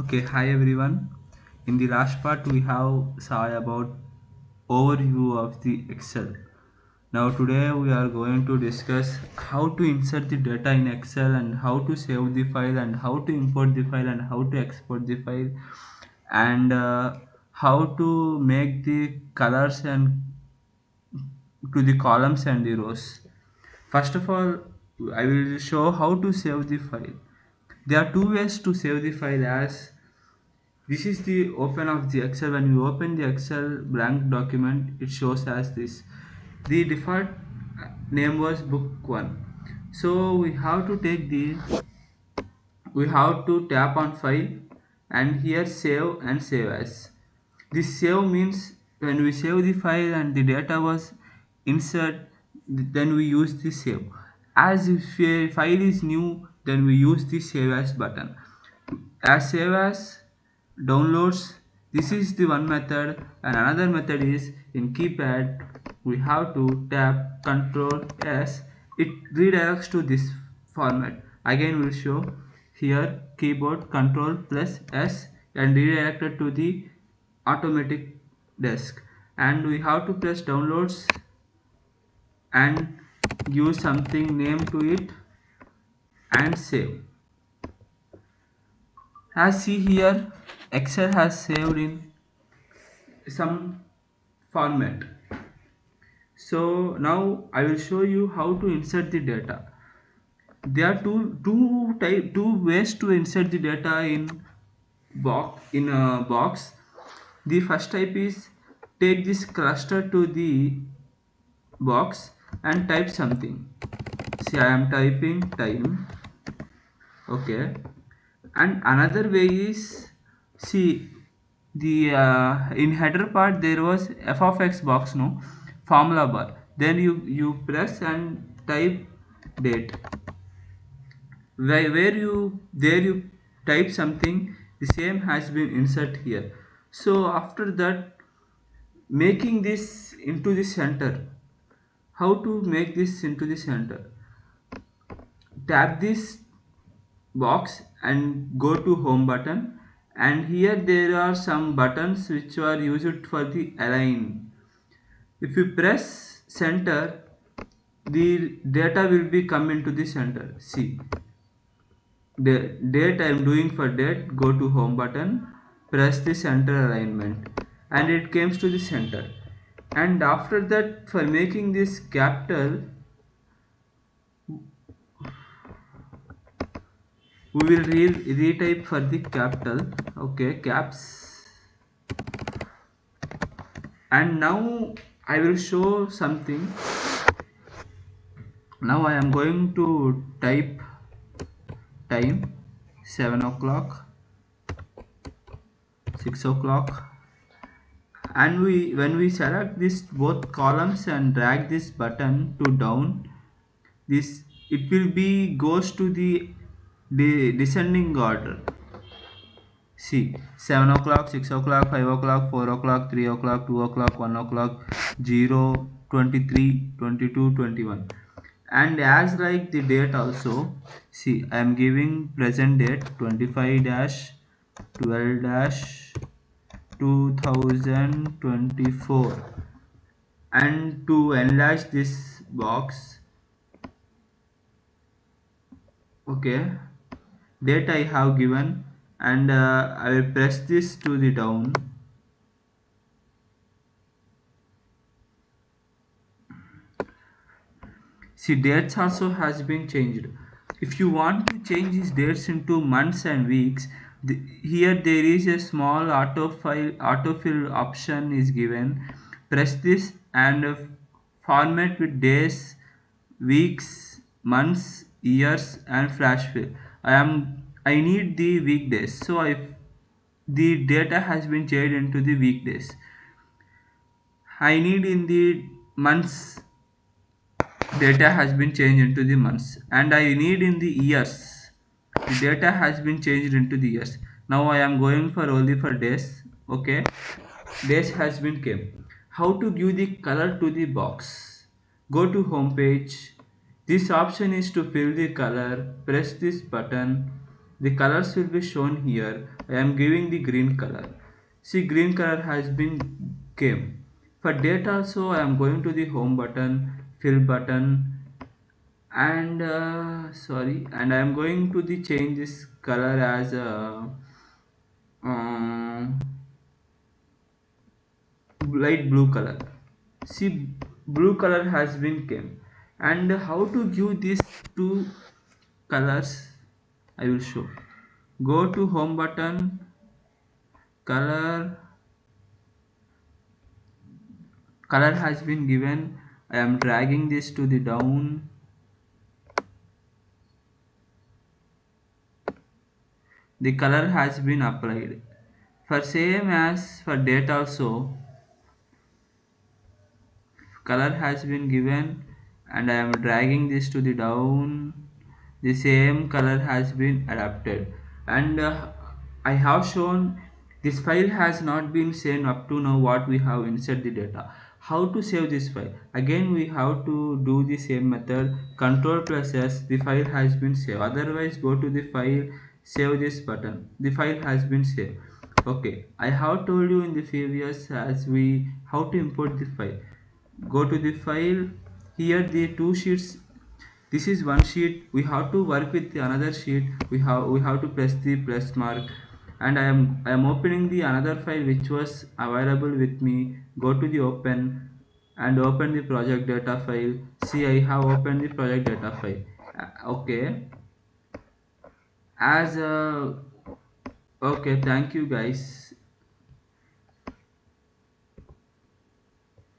Okay, hi everyone. In the last part, we have saw about overview of the Excel. Now today we are going to discuss how to insert the data in Excel and how to save the file and how to import the file and how to export the file and how to make the colors and to the columns and the rows. First of all, I will show how to save the file. There are two ways to save the file as this is the open of the Excel. When you open the Excel blank document, it shows as this. The default name was book 1. So we have to tap on file and here save and save as. This save means when we save the file and the data was insert, then we use the save. As if a file is new, then we use the save as button. As save as downloads, this is the one method, and another method is in keypad we have to tap Ctrl S. It redirects to this format. Again we'll show here keyboard Ctrl plus S and redirected to the automatic desk, and we have to press downloads and give something name to it and save. As see here, Excel has saved in some format. So now I will show you how to insert the data. There are two ways to insert the data in a box. The first type is take this cluster to the box and type something. See, I am typing time. Okay, and another way is, see, the in header part there was f of x box, no, formula bar, then you press and type date, where you there you type something, the same has been insert here. So after that, making this into the center, how to make this into the center, tap this box and go to home button, and here there are some buttons which are used for the align. If you press center, the data will be come into the center. See, the date I am doing for date, go to home button, press the center alignment, and it comes to the center. And after that, for making this capital, we will retype for the capital. Okay, caps. And now I will show something. Now I am going to type time 7 o'clock, 6 o'clock, and when we select this both columns and drag this button to down, this it will be goes to the descending order. See, 7 o'clock, 6 o'clock, 5 o'clock, 4 o'clock, 3 o'clock, 2 o'clock, 1 o'clock, 0, 23, 22, 21. And as like the date also, see, I am giving present date 25 dash 12 dash 2024. And to enlarge this box, okay, date I have given, and I will press this to the down. See, dates also has been changed. If you want to change these dates into months and weeks, here there is a small autofill option is given. Press this and format with days, weeks, months, years, and flash fill. I need the weekdays, so if the data has been changed into the weekdays, I need in the months, data has been changed into the months, and I need in the years, the data has been changed into the years. Now I am going for only for days. Okay, days has been came. How to give the color to the box? Go to home page. This option is to fill the color. Press this button The colors will be shown here. I am giving the green color. See, green color has been came. For date also, I am going to the home button, fill button, and sorry, and I am going to the change this color as a um, light blue color. See, blue color has been came. And how to give these two colors, I will show. Go to home button, color. Color has been given. I am dragging this to the down. The color has been applied. For same as for date also, color has been given, and I am dragging this to the down. The same color has been adapted, and I have shown this file has not been saved up to now what we have insert the data. How to save this file? Again we have to do the same method, control plus S. The file has been saved. Otherwise go to the file, save this button. The file has been saved. Okay, I have told you in the previous as we how to import the file. Go to the file. Here the two sheets, this is one sheet. We have to work with the another sheet. We have to press the plus mark, and I am opening the another file which was available with me. Go to the open and open the project data file. See, I have opened the project data file. Okay, as okay, thank you guys.